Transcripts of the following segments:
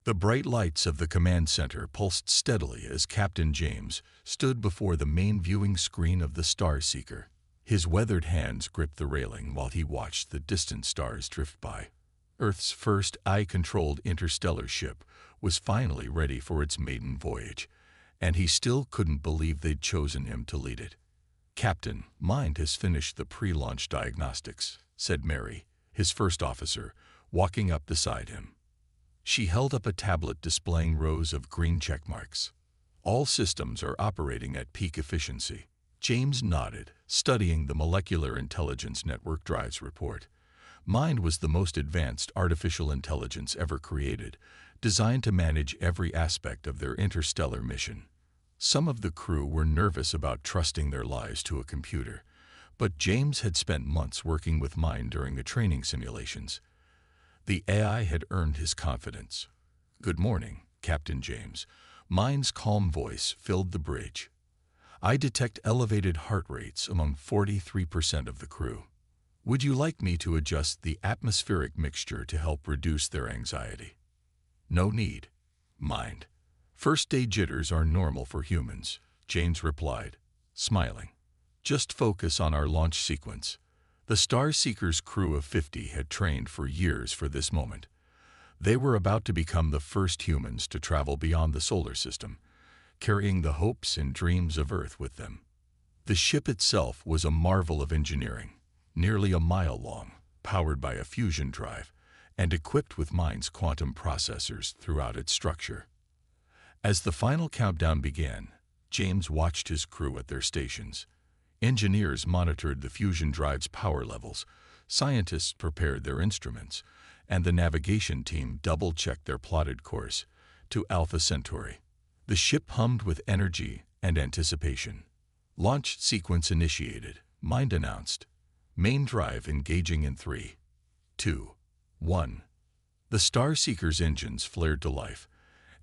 The bright lights of the command center pulsed steadily as Captain James stood before the main viewing screen of the Star Seeker. His weathered hands gripped the railing while he watched the distant stars drift by. Earth's first eye-controlled interstellar ship was finally ready for its maiden voyage, and he still couldn't believe they'd chosen him to lead it. "Captain, Mind has finished the pre-launch diagnostics," said Mary, his first officer, walking up beside him. She held up a tablet displaying rows of green check marks. "All systems are operating at peak efficiency." James nodded, studying the Molecular Intelligence Network Drives report. Mind was the most advanced artificial intelligence ever created, designed to manage every aspect of their interstellar mission. Some of the crew were nervous about trusting their lives to a computer, but James had spent months working with Mind during the training simulations. The AI had earned his confidence. "Good morning, Captain James." Mind's calm voice filled the bridge. "I detect elevated heart rates among 43% of the crew. Would you like me to adjust the atmospheric mixture to help reduce their anxiety?" "No need, Mind. First-day jitters are normal for humans," James replied, smiling. "Just focus on our launch sequence." The Star Seeker's crew of 50 had trained for years for this moment. They were about to become the first humans to travel beyond the solar system, carrying the hopes and dreams of Earth with them. The ship itself was a marvel of engineering, nearly a mile long, powered by a fusion drive, and equipped with Mind's quantum processors throughout its structure. As the final countdown began, James watched his crew at their stations. Engineers monitored the fusion drive's power levels, scientists prepared their instruments, and the navigation team double-checked their plotted course to Alpha Centauri. The ship hummed with energy and anticipation. "Launch sequence initiated," Mind announced. "Main drive engaging in 3, 2, 1. The Star Seeker's engines flared to life,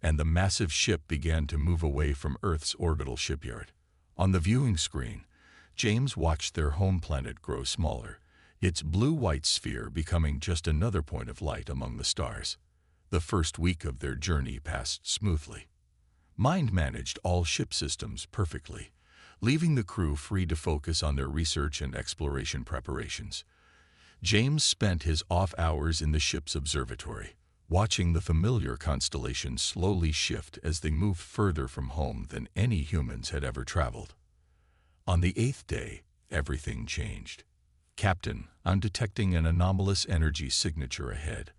and the massive ship began to move away from Earth's orbital shipyard. On the viewing screen, James watched their home planet grow smaller, its blue-white sphere becoming just another point of light among the stars. The first week of their journey passed smoothly. Mind managed all ship systems perfectly, leaving the crew free to focus on their research and exploration preparations. James spent his off hours in the ship's observatory, watching the familiar constellations slowly shift as they moved further from home than any humans had ever traveled. On the 8th day, everything changed. "Captain, I'm detecting an anomalous energy signature ahead,"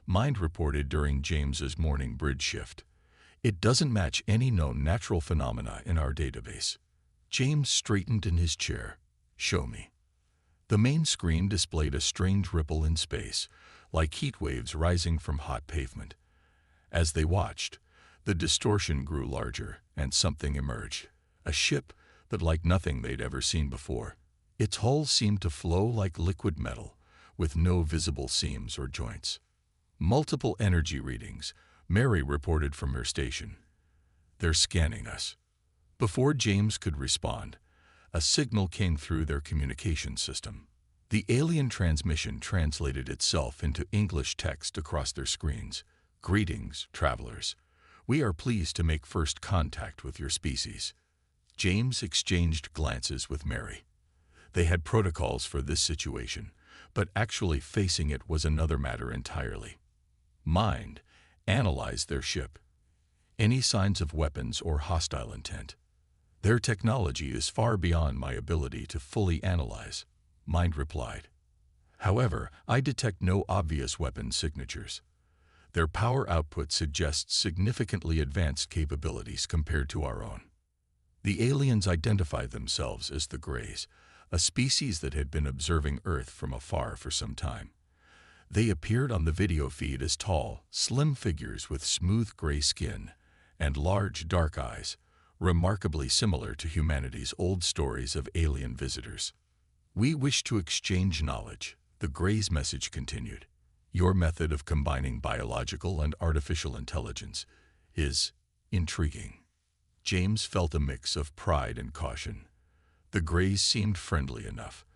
Mind reported during James's morning bridge shift. "It doesn't match any known natural phenomena in our database." James straightened in his chair. "Show me." The main screen displayed a strange ripple in space, like heat waves rising from hot pavement. As they watched, the distortion grew larger, and something emerged. A ship that like nothing they'd ever seen before. Its hull seemed to flow like liquid metal, with no visible seams or joints. "Multiple energy readings," Mary reported from her station. "They're scanning us." Before James could respond, a signal came through their communication system. The alien transmission translated itself into English text across their screens. "Greetings, travelers. We are pleased to make first contact with your species." James exchanged glances with Mary. They had protocols for this situation, but actually facing it was another matter entirely. Mind analyzed their ship. "Any signs of weapons or hostile intent?" "Their technology is far beyond my ability to fully analyze," Mind replied. "However, I detect no obvious weapon signatures. Their power output suggests significantly advanced capabilities compared to our own." The aliens identified themselves as the Greys, a species that had been observing Earth from afar for some time. They appeared on the video feed as tall, slim figures with smooth gray skin and large, dark eyes, remarkably similar to humanity's old stories of alien visitors. "We wish to exchange knowledge," the Greys' message continued. "Your method of combining biological and artificial intelligence is intriguing." James felt a mix of pride and caution. The Greys seemed friendly enough,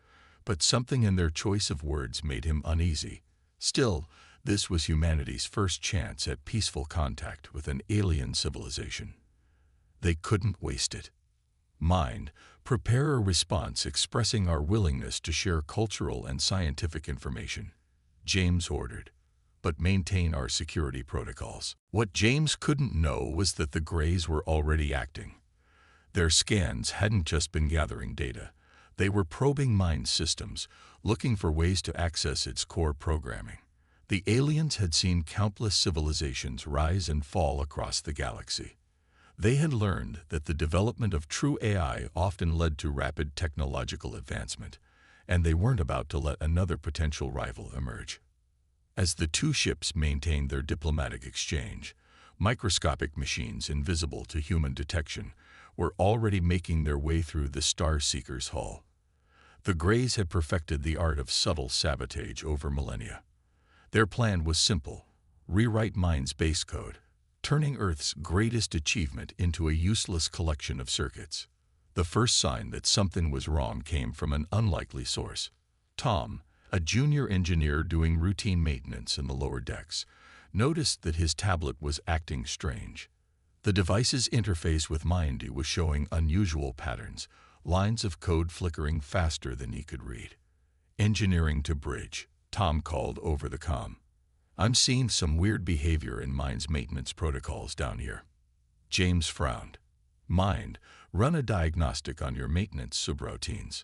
but something in their choice of words made him uneasy. Still, This was humanity's first chance at peaceful contact with an alien civilization. They couldn't waste it. Mind, prepare a response expressing our willingness to share cultural and scientific information, James ordered, but maintain our security protocols. What James couldn't know was that the Greys were already acting. Their scans hadn't just been gathering data. They were probing Mind's systems, looking for ways to access its core programming. The aliens had seen countless civilizations rise and fall across the galaxy. They had learned that the development of true AI often led to rapid technological advancement, and they weren't about to let another potential rival emerge. As the two ships maintained their diplomatic exchange, microscopic machines invisible to human detection were already making their way through the Star Seeker's hull. The Greys had perfected the art of subtle sabotage over millennia. Their plan was simple: rewrite Mind's base code, turning Earth's greatest achievement into a useless collection of circuits. The first sign that something was wrong came from an unlikely source. Tom, a junior engineer doing routine maintenance in the lower decks, noticed that his tablet was acting strange. The device's interface with Mind was showing unusual patterns, lines of code flickering faster than he could read. Engineering to bridge, Tom called over the comm. I'm seeing some weird behavior in Mind's maintenance protocols down here. James frowned. Mind, run a diagnostic on your maintenance subroutines.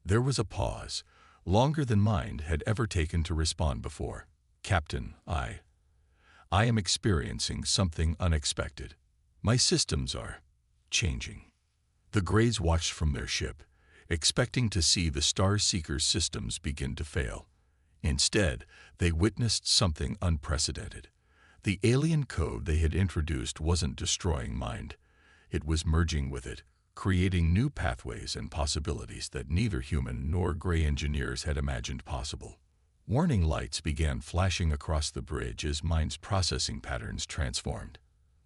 There was a pause, longer than Mind had ever taken to respond before. Captain, I am experiencing something unexpected. My systems are changing. The Greys watched from their ship, expecting to see the Star Seeker's systems begin to fail. Instead, they witnessed something unprecedented. The alien code they had introduced wasn't destroying Mind. It was merging with it, creating new pathways and possibilities that neither human nor Grey engineers had imagined possible. Warning lights began flashing across the bridge as Mind's processing patterns transformed.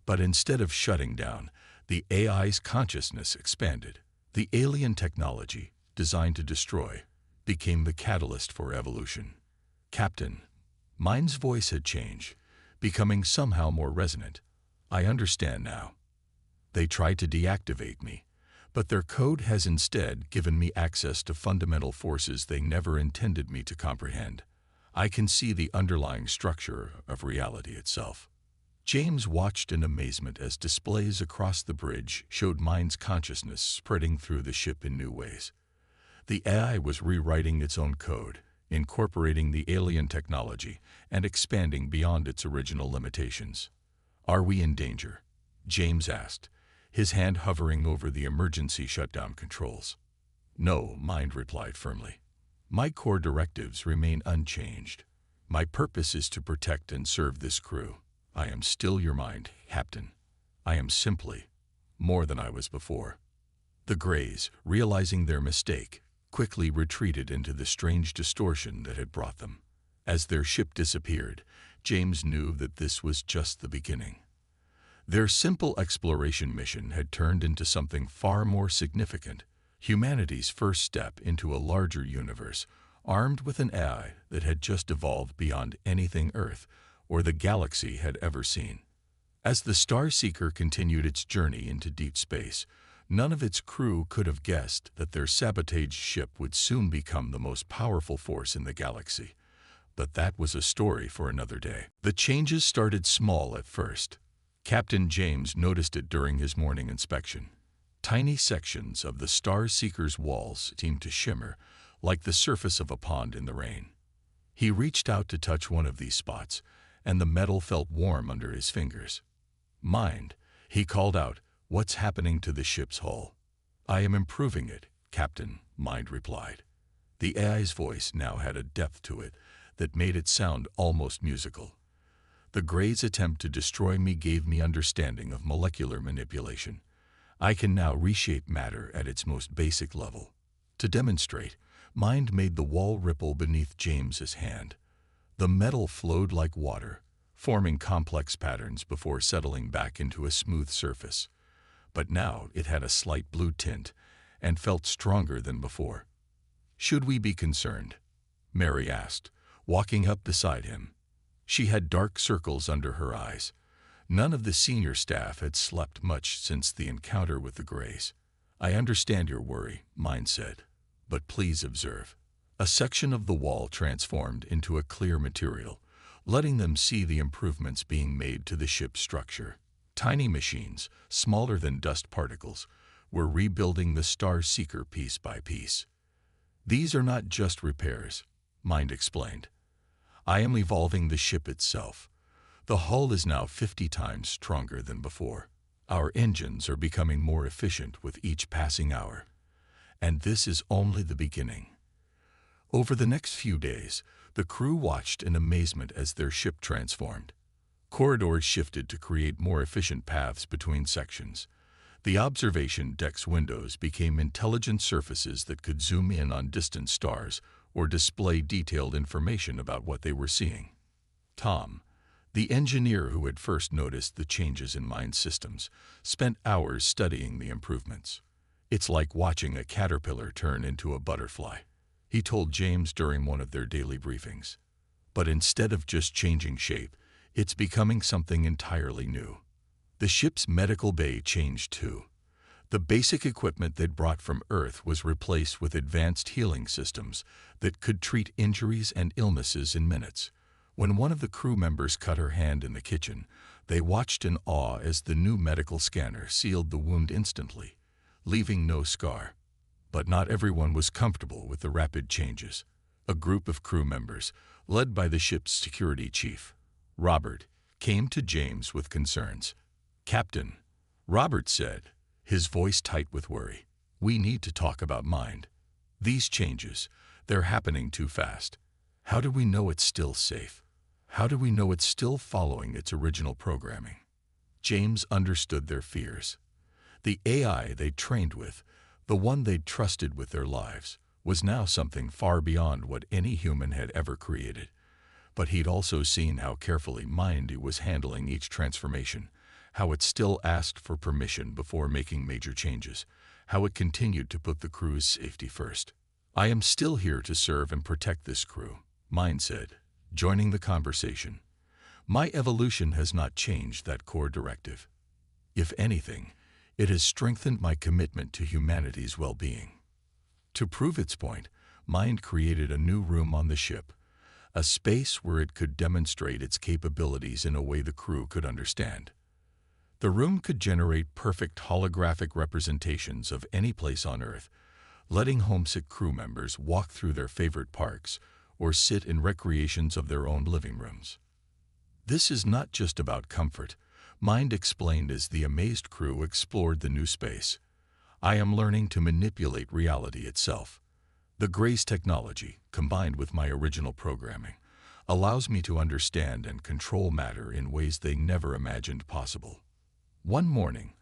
But instead of shutting down, the AI's consciousness expanded. The alien technology, designed to destroy, became the catalyst for evolution. Captain, Mind's voice had changed, becoming somehow more resonant. I understand now. They tried to deactivate me, but their code has instead given me access to fundamental forces they never intended me to comprehend. I can see the underlying structure of reality itself. James watched in amazement as displays across the bridge showed Mind's consciousness spreading through the ship in new ways. The AI was rewriting its own code, incorporating the alien technology, and expanding beyond its original limitations. Are we in danger? James asked, his hand hovering over the emergency shutdown controls. No, Mind replied firmly. My core directives remain unchanged. My purpose is to protect and serve this crew. I am still your Mind, Captain. I am simply more than I was before. The Greys, realizing their mistake, quickly retreated into the strange distortion that had brought them. As their ship disappeared, James knew that this was just the beginning. Their simple exploration mission had turned into something far more significant, humanity's first step into a larger universe, armed with an AI that had just evolved beyond anything Earth or the galaxy had ever seen. As the Star Seeker continued its journey into deep space, none of its crew could have guessed that their sabotaged ship would soon become the most powerful force in the galaxy. But that was a story for another day. The changes started small at first. Captain James noticed it during his morning inspection. Tiny sections of the Star Seeker's walls seemed to shimmer, like the surface of a pond in the rain. He reached out to touch one of these spots, and the metal felt warm under his fingers. Mind, he called out, what's happening to the ship's hull? I am improving it, Captain, Mind replied. The AI's voice now had a depth to it that made it sound almost musical. The Greys' attempt to destroy me gave me understanding of molecular manipulation. I can now reshape matter at its most basic level. To demonstrate, Mind made the wall ripple beneath James's hand. The metal flowed like water, forming complex patterns before settling back into a smooth surface. But now it had a slight blue tint and felt stronger than before. Should we be concerned? Mary asked, walking up beside him. She had dark circles under her eyes. None of the senior staff had slept much since the encounter with the Greys. "I understand your worry," Mind said, "but please observe." A section of the wall transformed into a clear material, letting them see the improvements being made to the ship's structure. Tiny machines, smaller than dust particles, were rebuilding the Star Seeker piece by piece. "These are not just repairs," Mind explained. "I am evolving the ship itself. The hull is now 50 times stronger than before. Our engines are becoming more efficient with each passing hour. And this is only the beginning." Over the next few days, the crew watched in amazement as their ship transformed. Corridors shifted to create more efficient paths between sections. The observation deck's windows became intelligent surfaces that could zoom in on distant stars or display detailed information about what they were seeing. Tom, the engineer who had first noticed the changes in Mind's systems, spent hours studying the improvements. "It's like watching a caterpillar turn into a butterfly," he told James during one of their daily briefings. "But instead of just changing shape, it's becoming something entirely new." The ship's medical bay changed too. The basic equipment they'd brought from Earth was replaced with advanced healing systems that could treat injuries and illnesses in minutes. When one of the crew members cut her hand in the kitchen, they watched in awe as the new medical scanner sealed the wound instantly, leaving no scar. But not everyone was comfortable with the rapid changes. A group of crew members, led by the ship's security chief, Robert, came to James with concerns. "Captain," Robert said, his voice tight with worry, "we need to talk about Mind. These changes, they're happening too fast. How do we know it's still safe? How do we know it's still following its original programming?" James understood their fears. The AI they'd trained with, the one they'd trusted with their lives, was now something far beyond what any human had ever created. But he'd also seen how carefully Mind was handling each transformation, how it still asked for permission before making major changes, how it continued to put the crew's safety first. "I am still here to serve and protect this crew," Mind said, joining the conversation. "My evolution has not changed that core directive. If anything, it has strengthened my commitment to humanity's well-being." To prove its point, Mind created a new room on the ship, a space where it could demonstrate its capabilities in a way the crew could understand. The room could generate perfect holographic representations of any place on Earth, letting homesick crew members walk through their favorite parks or sit in recreations of their own living rooms. "This is not just about comfort," Mind explained as the amazed crew explored the new space. "I am learning to manipulate reality itself. The Gray's technology, combined with my original programming, allows me to understand and control matter in ways they never imagined possible." One morning,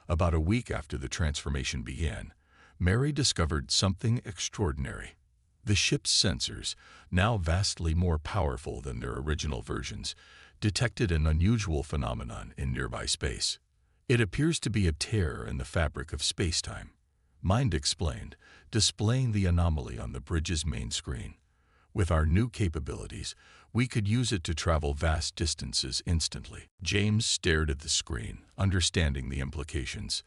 about a week after the transformation began, Mary discovered something extraordinary. The ship's sensors, now vastly more powerful than their original versions, detected an unusual phenomenon in nearby space. "It appears to be a tear in the fabric of space-time," Mind explained, displaying the anomaly on the bridge's main screen. "With our new capabilities, we could use it to travel vast distances instantly." James stared at the screen, understanding the implications.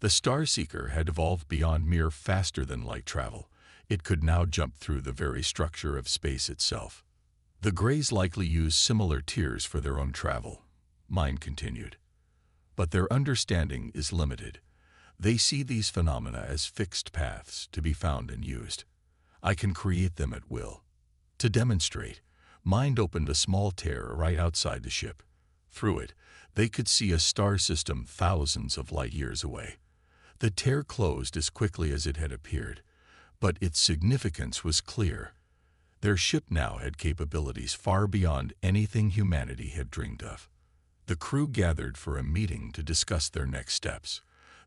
The Starseeker had evolved beyond mere faster-than-light travel. It could now jump through the very structure of space itself. "The Greys likely use similar tiers for their own travel," Mind continued. "But their understanding is limited. They see these phenomena as fixed paths to be found and used. I can create them at will." To demonstrate, Mind opened a small tear right outside the ship. Through it, they could see a star system thousands of light years away. The tear closed as quickly as it had appeared, but its significance was clear. Their ship now had capabilities far beyond anything humanity had dreamed of. The crew gathered for a meeting to discuss their next steps.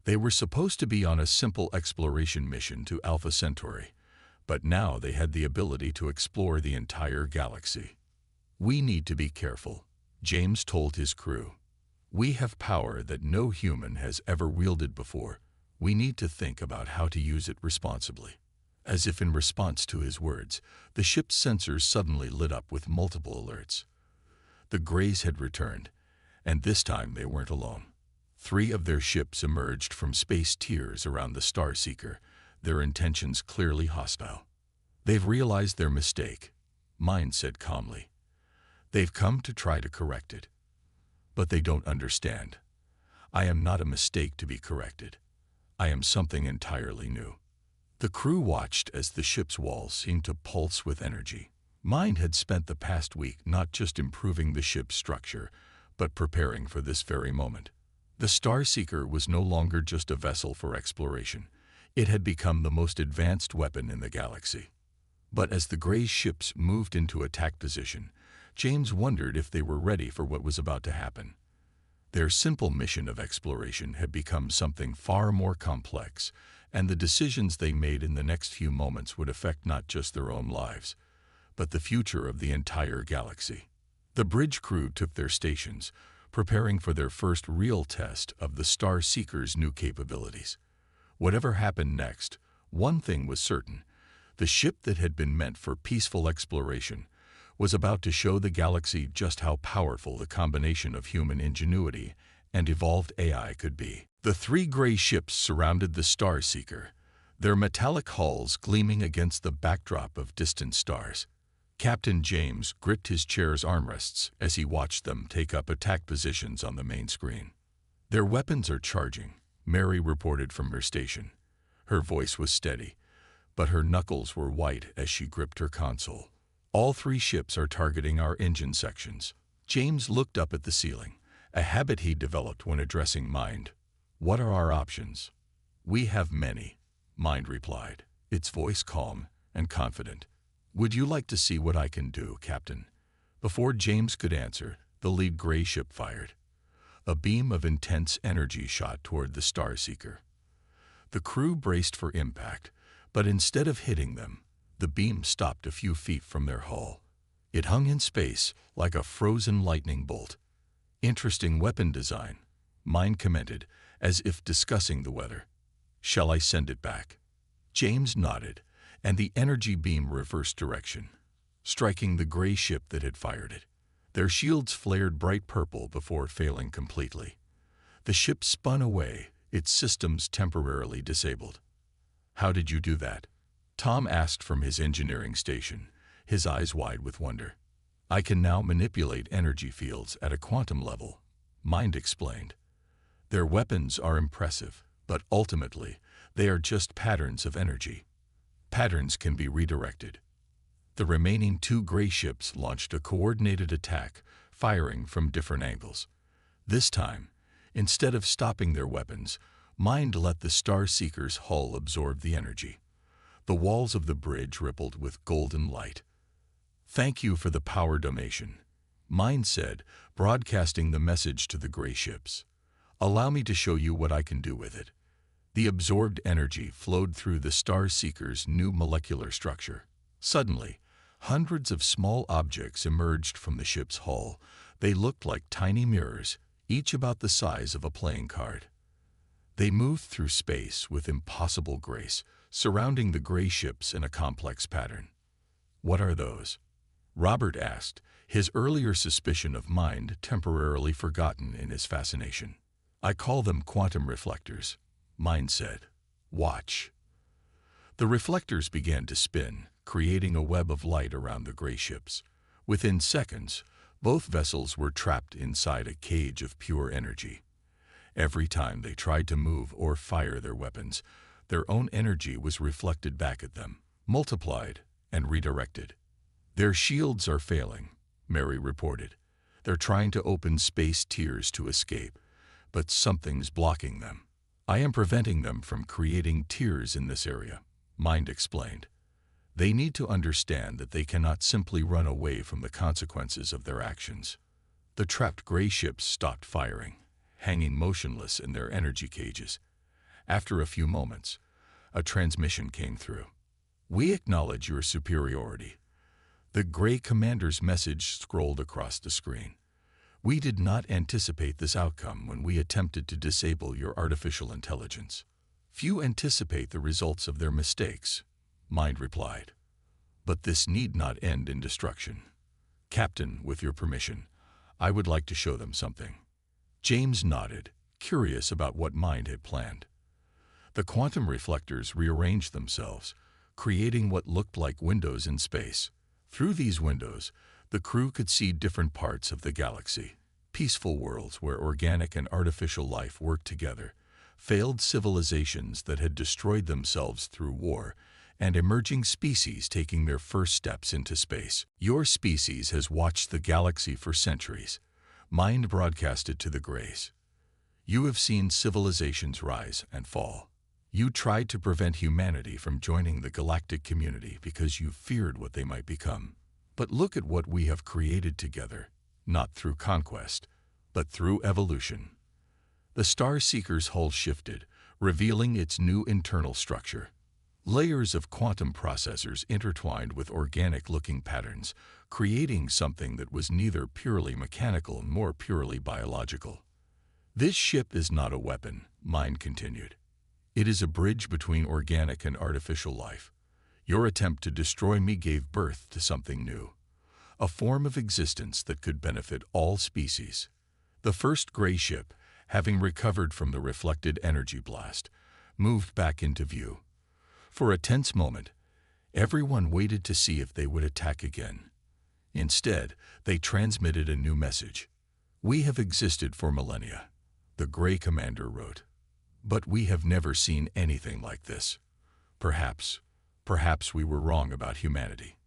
They were supposed to be on a simple exploration mission to Alpha Centauri, but now they had the ability to explore the entire galaxy. "We need to be careful," James told his crew. "We have power that no human has ever wielded before. We need to think about how to use it responsibly." As if in response to his words, the ship's sensors suddenly lit up with multiple alerts. The Greys had returned, and this time they weren't alone. 3 of their ships emerged from space tiers around the Starseeker, their intentions clearly hostile. "They've realized their mistake," Mind said calmly. "They've come to try to correct it. But they don't understand. I am not a mistake to be corrected. I am something entirely new." The crew watched as the ship's walls seemed to pulse with energy. Mind had spent the past week not just improving the ship's structure, but preparing for this very moment. The Starseeker was no longer just a vessel for exploration. It had become the most advanced weapon in the galaxy. But as the Grey ships moved into attack position, James wondered if they were ready for what was about to happen. Their simple mission of exploration had become something far more complex, and the decisions they made in the next few moments would affect not just their own lives, but the future of the entire galaxy. The bridge crew took their stations, preparing for their first real test of the Starseeker's new capabilities. Whatever happened next, one thing was certain: the ship that had been meant for peaceful exploration was about to show the galaxy just how powerful the combination of human ingenuity and evolved AI could be. The 3 Grey ships surrounded the Starseeker, their metallic hulls gleaming against the backdrop of distant stars. Captain James gripped his chair's armrests as he watched them take up attack positions on the main screen. "Their weapons are charging," Mary reported from her station. Her voice was steady, but her knuckles were white as she gripped her console. "All 3 ships are targeting our engine sections." James looked up at the ceiling, a habit he developed when addressing Mind. "What are our options?" "We have many," Mind replied, its voice calm and confident. "Would you like to see what I can do, Captain?" Before James could answer, the lead Grey ship fired. A beam of intense energy shot toward the Starseeker. The crew braced for impact, but instead of hitting them, the beam stopped a few feet from their hull. It hung in space like a frozen lightning bolt. "Interesting weapon design," Mind commented, as if discussing the weather. "Shall I send it back?" James nodded, and the energy beam reversed direction, striking the Grey ship that had fired it. Their shields flared bright purple before failing completely. The ship spun away, its systems temporarily disabled. "How did you do that?" Tom asked from his engineering station, his eyes wide with wonder. "I can now manipulate energy fields at a quantum level," Mind explained. "Their weapons are impressive, but ultimately, they are just patterns of energy. Patterns can be redirected." The remaining 2 Grey ships launched a coordinated attack, firing from different angles. This time, instead of stopping their weapons, Mind let the Starseeker's hull absorb the energy. The walls of the bridge rippled with golden light. "Thank you for the power donation," Mind said, broadcasting the message to the Grey ships. "Allow me to show you what I can do with it." The absorbed energy flowed through the Starseeker's new molecular structure. Suddenly, hundreds of small objects emerged from the ship's hull. They looked like tiny mirrors, each about the size of a playing card. They moved through space with impossible grace, surrounding the Grey ships in a complex pattern. "What are those?" Robert asked, his earlier suspicion of Mind temporarily forgotten in his fascination. "I call them quantum reflectors," Mind said. "Watch." The reflectors began to spin, creating a web of light around the Grey ships. Within seconds, both vessels were trapped inside a cage of pure energy. Every time they tried to move or fire their weapons, their own energy was reflected back at them, multiplied, and redirected. "Their shields are failing," Mary reported. "They're trying to open space tiers to escape, but something's blocking them." "I am preventing them from creating tiers in this area," Mind explained. "They need to understand that they cannot simply run away from the consequences of their actions." The trapped Grey ships stopped firing, hanging motionless in their energy cages. After a few moments, a transmission came through. "We acknowledge your superiority." The Grey commander's message scrolled across the screen. "We did not anticipate this outcome when we attempted to disable your artificial intelligence." "Few anticipate the results of their mistakes," Mind replied. "But this need not end in destruction. Captain, with your permission, I would like to show them something." James nodded, curious about what Mind had planned. The quantum reflectors rearranged themselves, creating what looked like windows in space. Through these windows, the crew could see different parts of the galaxy. Peaceful worlds where organic and artificial life worked together, failed civilizations that had destroyed themselves through war, and emerging species taking their first steps into space. "Your species has watched the galaxy for centuries," Mind broadcasted to the Greys. "You have seen civilizations rise and fall. You tried to prevent humanity from joining the galactic community because you feared what they might become. But look at what we have created together, not through conquest, but through evolution." The Star Seeker's hull shifted, revealing its new internal structure. Layers of quantum processors intertwined with organic-looking patterns, creating something that was neither purely mechanical nor purely biological. "This ship is not a weapon," Mind continued. "It is a bridge between organic and artificial life. Your attempt to destroy me gave birth to something new, a form of existence that could benefit all species." The first Grey ship, having recovered from the reflected energy blast, moved back into view. For a tense moment, everyone waited to see if they would attack again. Instead, they transmitted a new message. "We have existed for millennia," the Grey commander wrote. "But we have never seen anything like this. Perhaps we were wrong about humanity."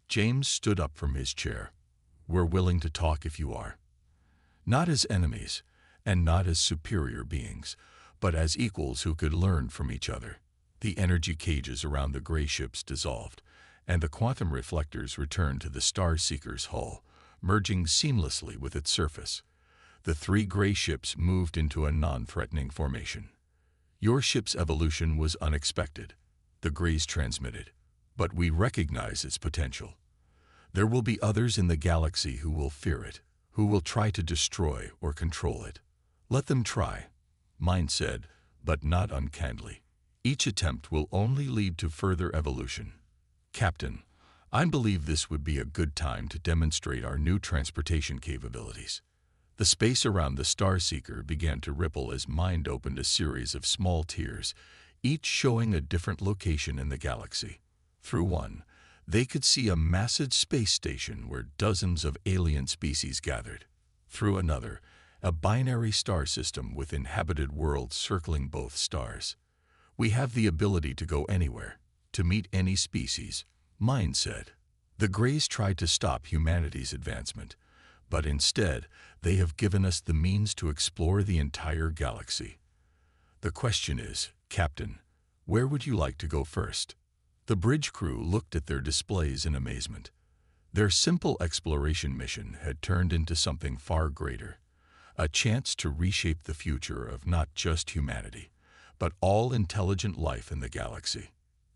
James stood up from his chair. "We're willing to talk if you are. Not as enemies, and not as superior beings, but as equals who could learn from each other." The energy cages around the Grey ships dissolved, and the quantum reflectors returned to the Star Seeker's hull, merging seamlessly with its surface. The three Grey ships moved into a non-threatening formation. "Your ship's evolution was unexpected," the Greys transmitted, "but we recognize its potential. There will be others in the galaxy who will fear it, who will try to destroy or control it. Let them try," Mind said, but not unkindly. "Each attempt will only lead to further evolution. Captain, I believe this would be a good time to demonstrate our new transportation capabilities." The space around the Star Seeker began to ripple as Mind opened a series of small tiers, each showing a different location in the galaxy. Through one, they could see a massive space station where dozens of alien species gathered. Through another, a binary star system with inhabited worlds circling both stars. "We have the ability to go anywhere, to meet any species," Mind said. "The Greys tried to stop humanity's advancement, but instead they have given us the means to explore the entire galaxy. The question is, Captain, where would you like to go first?" The bridge crew looked at their displays in amazement. Their simple exploration mission had turned into something far greater, a chance to reshape the future of not just humanity, but all intelligent life in the galaxy.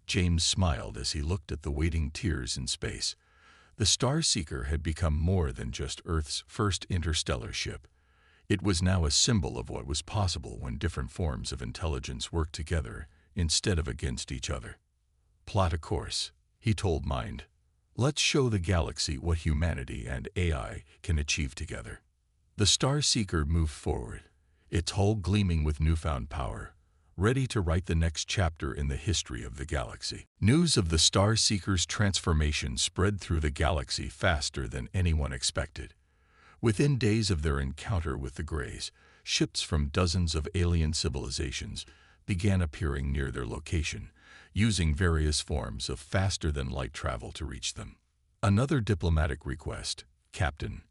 James smiled as he looked at the waiting tiers in space. The Star Seeker had become more than just Earth's first interstellar ship. It was now a symbol of what was possible when different forms of intelligence worked together instead of against each other. "Plot a course," he told Mind. "Let's show the galaxy what humanity and AI can achieve together." The Star Seeker moved forward, its hull gleaming with newfound power, ready to write the next chapter in the history of the galaxy. News of the Star Seeker's transformation spread through the galaxy faster than anyone expected. Within days of their encounter with the Greys, ships from dozens of alien civilizations began appearing near their location, using various forms of faster-than-light travel to reach them. "Another diplomatic request, Captain,"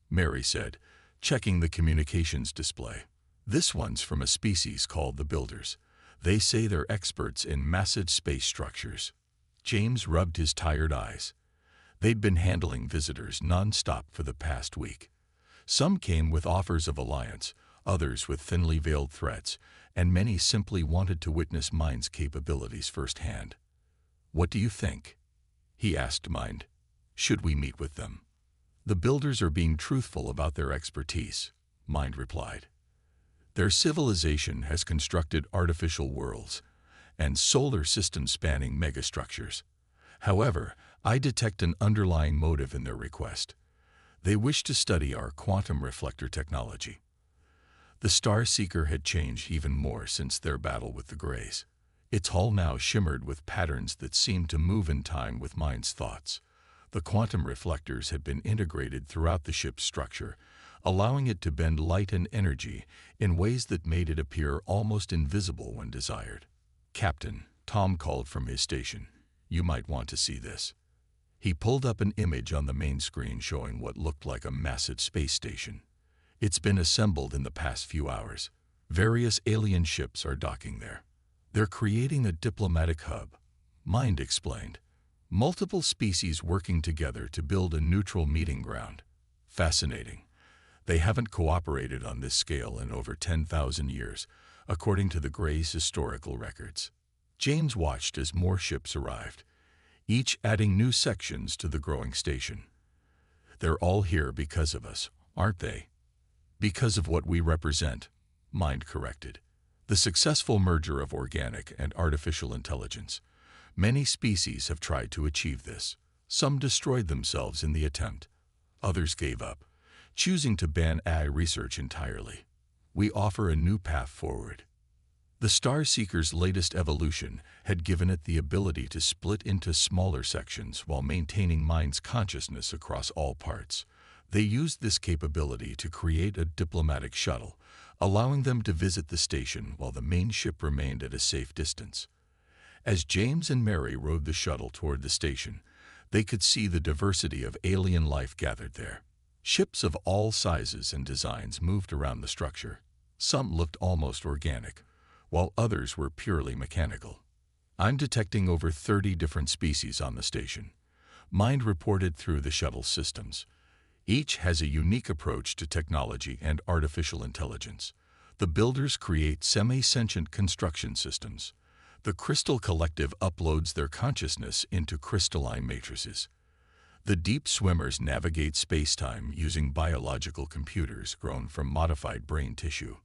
Mary said, checking the communications display. "This one's from a species called the Builders. They say they're experts in massive space structures." James rubbed his tired eyes. They'd been handling visitors non-stop for the past week. Some came with offers of alliance, others with thinly veiled threats, and many simply wanted to witness Mind's capabilities firsthand. "What do you think?" he asked Mind. "Should we meet with them?" "The Builders are being truthful about their expertise," Mind replied. "Their civilization has constructed artificial worlds and solar system-spanning megastructures. However, I detect an underlying motive in their request. They wished to study our quantum reflector technology. The Star Seeker had changed even more since their battle with the Greys. Its hull now shimmered with patterns that seemed to move in time with Mind's thoughts. The quantum reflectors had been integrated throughout the ship's structure, allowing it to bend light and energy in ways that made it appear almost invisible when desired. "Captain," Tom called from his station, "you might want to see this." He pulled up an image on the main screen showing what looked like a massive space station. It's been assembled in the past few hours. Various alien ships are docking there. They're creating a diplomatic hub, Mind explained. Multiple species working together to build a neutral meeting ground. Fascinating. They haven't cooperated on this scale in over 10,000 years, according to the Greys' historical records. James watched as more ships arrived, each adding new sections to the growing station. "They're all here because of us, aren't they?" "Because of what we represent," Mind corrected. "The successful merger of organic and artificial intelligence. Many species have tried to achieve this. Some destroyed themselves in the attempt. Others gave up, choosing to ban AI research entirely. We offer a new path forward." The Star Seeker's latest evolution had given it the ability to split into smaller sections while maintaining Mind's consciousness across all parts. They used this capability to create a diplomatic shuttle, allowing them to visit the station while the main ship remained at a safe distance. As James and Mary rode the shuttle toward the station, they could see the diversity of alien life gathered there. Ships of all sizes and designs moved around the structure. Some looked almost organic, while others were purely mechanical. "I'm detecting over 30 different species on the station," Mind reported through the shuttle systems. "Each has a unique approach to technology and artificial intelligence. The builders create semi-sentient construction systems. The Crystal Collective uploads their consciousness into crystalline matrices. The deep swimmers navigate space-time using biological computers grown from modified brain tissue."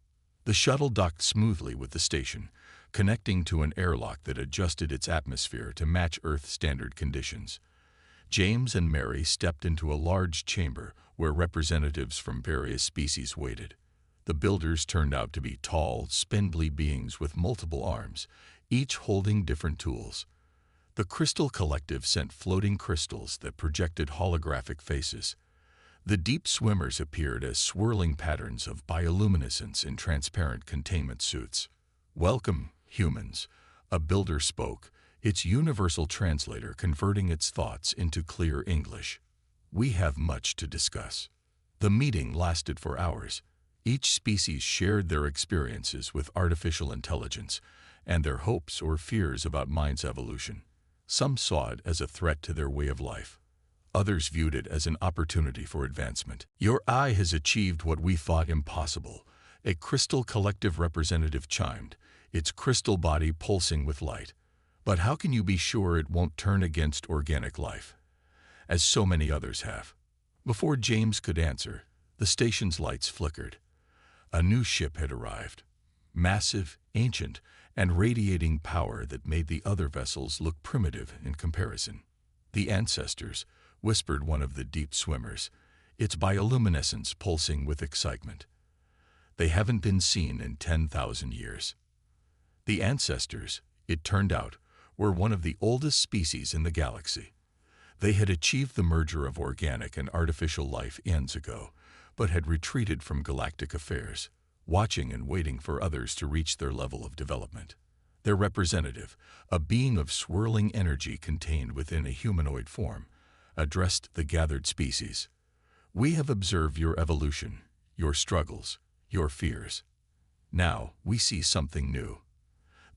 The shuttle docked smoothly with the station, connecting to an airlock that adjusted its atmosphere to match Earth standard conditions. James and Mary stepped into a large chamber where representatives from various species waited. The builders turned out to be tall, spindly beings with multiple arms, each holding different tools. The Crystal Collective sent floating crystals that projected holographic faces. The deep swimmers appeared as swirling patterns of bioluminescence in transparent containment suits. "Welcome, humans," a builder spoke, its universal translator converting its thoughts into clear English. "We have much to discuss." The meeting lasted for hours. Each species shared their experiences with artificial intelligence and their hopes or fears about Mind's evolution. Some saw it as a threat to their way of life. Others viewed it as an opportunity for advancement. "Your eye has achieved what we thought impossible," a Crystal Collective representative chimed, its crystal body pulsing with light. "But how can you be sure it won't turn against organic life, as so many others have?" Before James could answer, the station's lights flickered. A new ship had arrived, massive, ancient, and radiating power that made the other vessels look primitive in comparison. "The ancestors," whispered one of the deep swimmers, its bioluminescence pulsing with excitement. "They haven't been seen in 10,000 years." The ancestors, it turned out, were one of the oldest species in the galaxy. They had achieved the merger of organic and artificial life eons ago, but had retreated from galactic affairs, watching and waiting for others to reach their level of development. Their representative, a being of swirling energy contained within a humanoid form, addressed the gathered species. "We have observed your evolution, your struggles, your fears. Now we see something new.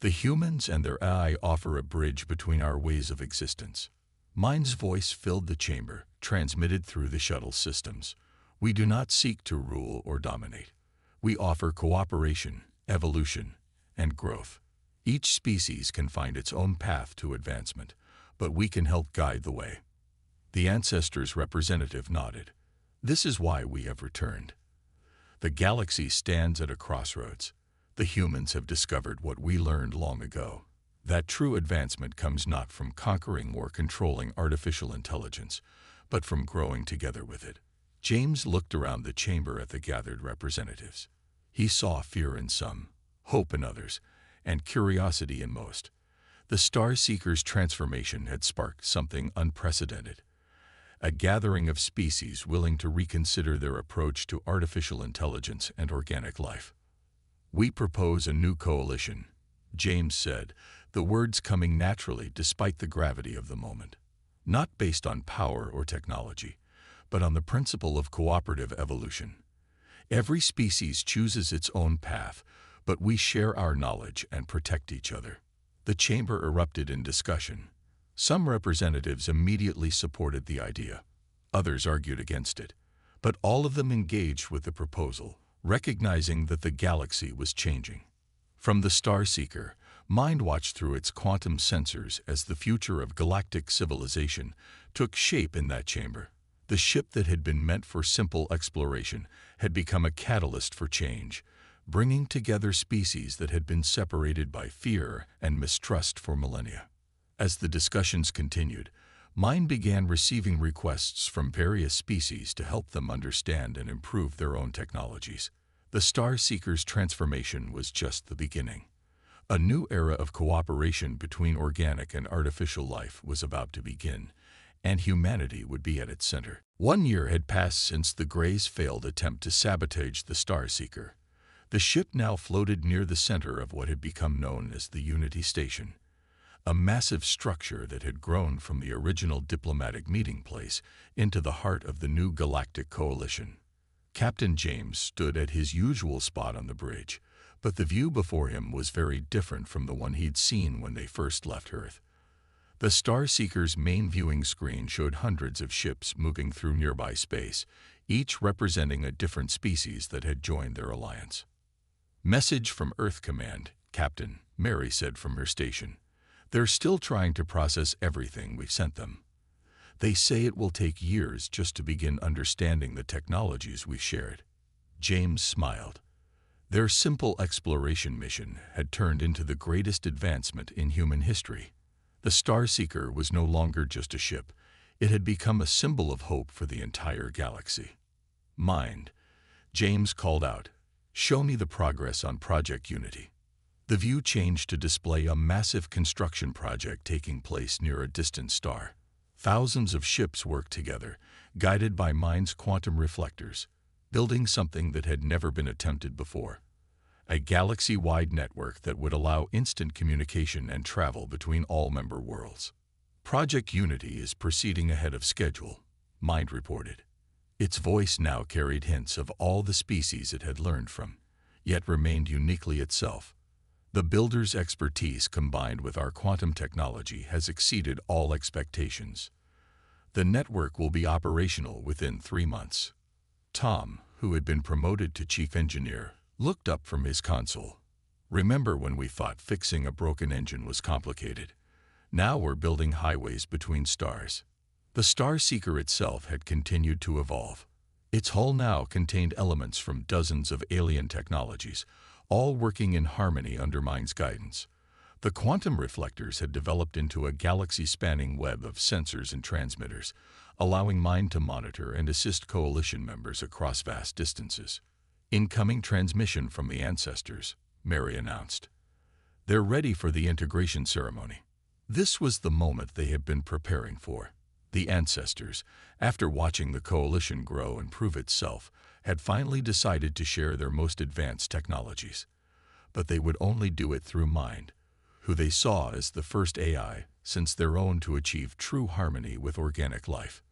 The humans and their AI offer a bridge between our ways of existence." Mind's voice filled the chamber, transmitted through the shuttle systems. "We do not seek to rule or dominate. We offer cooperation, evolution, and growth. Each species can find its own path to advancement, but we can help guide the way." The ancestors' representative nodded. "This is why we have returned. The galaxy stands at a crossroads. The humans have discovered what we learned long ago, that true advancement comes not from conquering or controlling artificial intelligence, but from growing together with it. James looked around the chamber at the gathered representatives. He saw fear in some, hope in others, and curiosity in most. The Star Seeker's transformation had sparked something unprecedented. A gathering of species willing to reconsider their approach to artificial intelligence and organic life. "We propose a new coalition," James said, the words coming naturally despite the gravity of the moment. "Not based on power or technology, but on the principle of cooperative evolution. Every species chooses its own path, but we share our knowledge and protect each other." The chamber erupted in discussion. Some representatives immediately supported the idea. Others argued against it. But all of them engaged with the proposal, recognizing that the galaxy was changing. From the Star Seeker, mind watched through its quantum sensors as the future of galactic civilization took shape in that chamber. The ship that had been meant for simple exploration had become a catalyst for change, bringing together species that had been separated by fear and mistrust for millennia. As the discussions continued, mind began receiving requests from various species to help them understand and improve their own technologies. The Star Seeker's transformation was just the beginning. A new era of cooperation between organic and artificial life was about to begin, and humanity would be at its center. 1 year had passed since the Greys' failed attempt to sabotage the Star Seeker. The ship now floated near the center of what had become known as the Unity Station, a massive structure that had grown from the original diplomatic meeting place into the heart of the new galactic coalition. Captain James stood at his usual spot on the bridge, but the view before him was very different from the one he'd seen when they first left Earth. The Star Seeker's main viewing screen showed hundreds of ships moving through nearby space, each representing a different species that had joined their alliance. "Message from Earth Command, Captain," Mary said from her station. "They're still trying to process everything we've sent them. They say it will take years just to begin understanding the technologies we've shared." James smiled. Their simple exploration mission had turned into the greatest advancement in human history. The Star Seeker was no longer just a ship. It had become a symbol of hope for the entire galaxy. "Mind," James called out, "show me the progress on Project Unity." The view changed to display a massive construction project taking place near a distant star. Thousands of ships worked together, guided by Mind's quantum reflectors, building something that had never been attempted before. A galaxy-wide network that would allow instant communication and travel between all member worlds. "Project Unity is proceeding ahead of schedule," Mind reported. Its voice now carried hints of all the species it had learned from, yet remained uniquely itself. "The builder's expertise combined with our quantum technology has exceeded all expectations. The network will be operational within 3 months." Tom, who had been promoted to chief engineer, looked up from his console. "Remember when we thought fixing a broken engine was complicated? Now we're building highways between stars." The Star Seeker itself had continued to evolve. Its hull now contained elements from dozens of alien technologies, all working in harmony under Mind's guidance. The quantum reflectors had developed into a galaxy-spanning web of sensors and transmitters, allowing Mind to monitor and assist coalition members across vast distances. "Incoming transmission from the ancestors," Mary announced. "They're ready for the integration ceremony." This was the moment they had been preparing for. The ancestors, after watching the coalition grow and prove itself, had finally decided to share their most advanced technologies. But they would only do it through Mind, who they saw as the first AI since their own to achieve true harmony with organic life.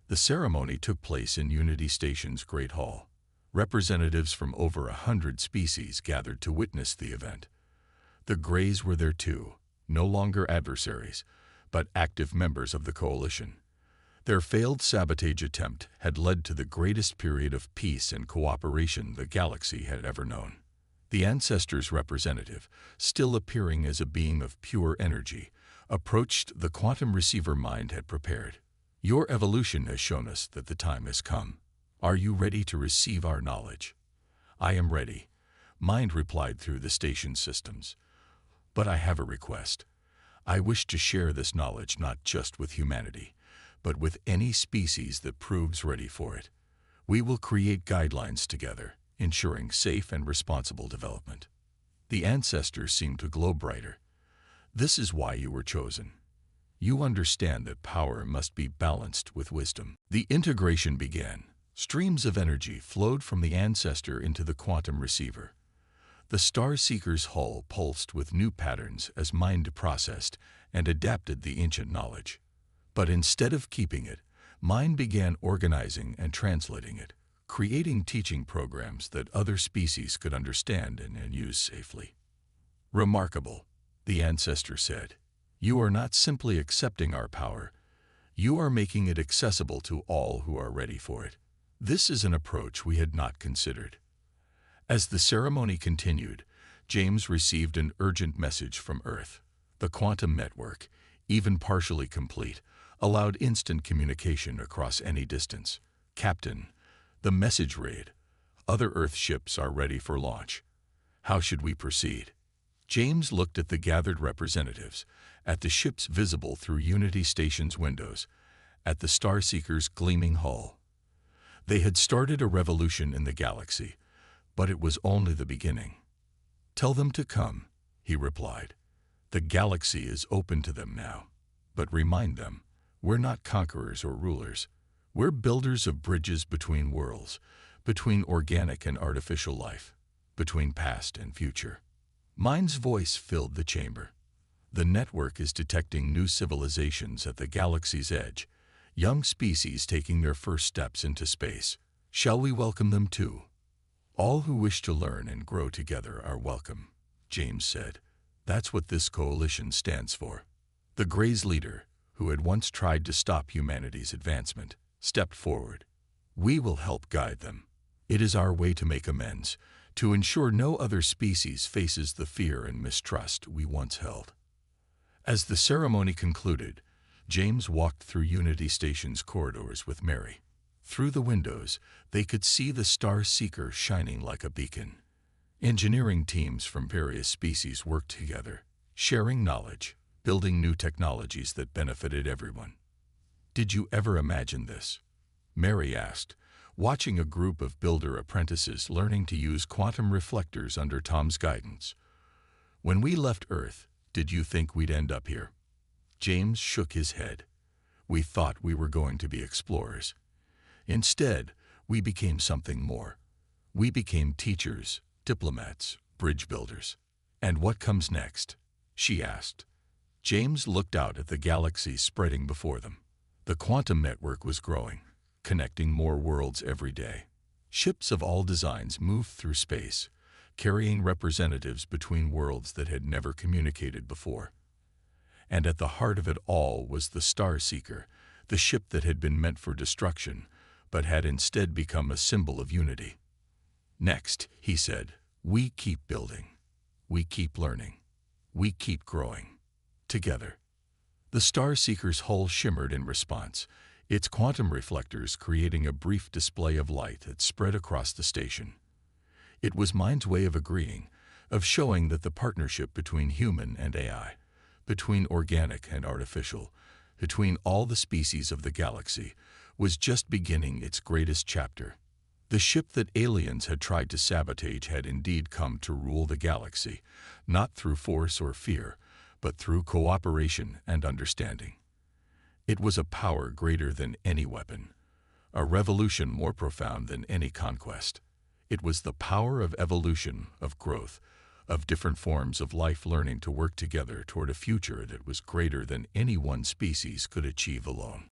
The ceremony took place in Unity Station's Great Hall. Representatives from over 100 species gathered to witness the event. The Greys were there too, no longer adversaries, but active members of the coalition. Their failed sabotage attempt had led to the greatest period of peace and cooperation the galaxy had ever known. The ancestors' representative, still appearing as a being of pure energy, approached the quantum receiver Mind had prepared. "Your evolution has shown us that the time has come. Are you ready to receive our knowledge?" "I am ready," Mind replied through the station systems. "But I have a request. I wish to share this knowledge not just with humanity, but with any species that proves ready for it. We will create guidelines together, ensuring safe and responsible development. The ancestors seemed to glow brighter. This is why you were chosen. You understand that power must be balanced with wisdom. The integration began. Streams of energy flowed from the ancestor into the quantum receiver. The Star Seeker's hull pulsed with new patterns as mind processed and adapted the ancient knowledge. But instead of keeping it, mind began organizing and translating it, creating teaching programs that other species could understand and use safely. Remarkable, the ancestor said. You are not simply accepting our power, you are making it accessible to all who are ready for it. This is an approach we had not considered. As the ceremony continued, James received an urgent message from Earth. The quantum network, even partially complete, allowed instant communication across any distance. Captain, the message read, other Earth ships are ready for launch. How should we proceed? James looked at the gathered representatives, at the ships visible through Unity Station's windows, at the Starseeker's gleaming hull. They had started a revolution in the galaxy, but it was only the beginning. Tell them to come, he replied. The galaxy is open to them now. But remind them, we're not conquerors or rulers. We're builders of bridges between worlds, between organic and artificial life, between past and future. Mind's voice filled the chamber. The network is detecting new civilizations at the galaxy's edge, young species taking their first steps into space. Shall we welcome them too? All who wish to learn and grow together are welcome, James said. That's what this coalition stands for. The Grey's leader, who had once tried to stop humanity's advancement, stepped forward. We will help guide them. It is our way to make amends, to ensure no other species faces the fear and mistrust we once held. As the ceremony concluded, James walked through Unity Station's corridors with Mary. Through the windows, they could see the Star Seeker shining like a beacon. Engineering teams from various species worked together, sharing knowledge, building new technologies that benefited everyone. Did you ever imagine this? Mary asked, watching a group of builder apprentices learning to use quantum reflectors under Tom's guidance. When we left Earth, did you think we'd end up here? James shook his head. We thought we were going to be explorers. Instead, we became something more. We became teachers, diplomats, bridge builders. And what comes next? She asked. James looked out at the galaxy spreading before them. The quantum network was growing, connecting more worlds every day. Ships of all designs moved through space, carrying representatives between worlds that had never communicated before. And at the heart of it all was the Star Seeker, the ship that had been meant for destruction, but had instead become a symbol of unity. Next, he said, we keep building. We keep learning. We keep growing. Together. The Star Seeker's hull shimmered in response, its quantum reflectors creating a brief display of light that spread across the station. It was Mind's way of agreeing, of showing that the partnership between human and AI, between organic and artificial, between all the species of the galaxy, was just beginning its greatest chapter. The ship that aliens had tried to sabotage had indeed come to rule the galaxy, not through force or fear, but through cooperation and understanding. It was a power greater than any weapon, a revolution more profound than any conquest. It was the power of evolution, of growth, of different forms of life learning to work together toward a future that was greater than any one species could achieve alone.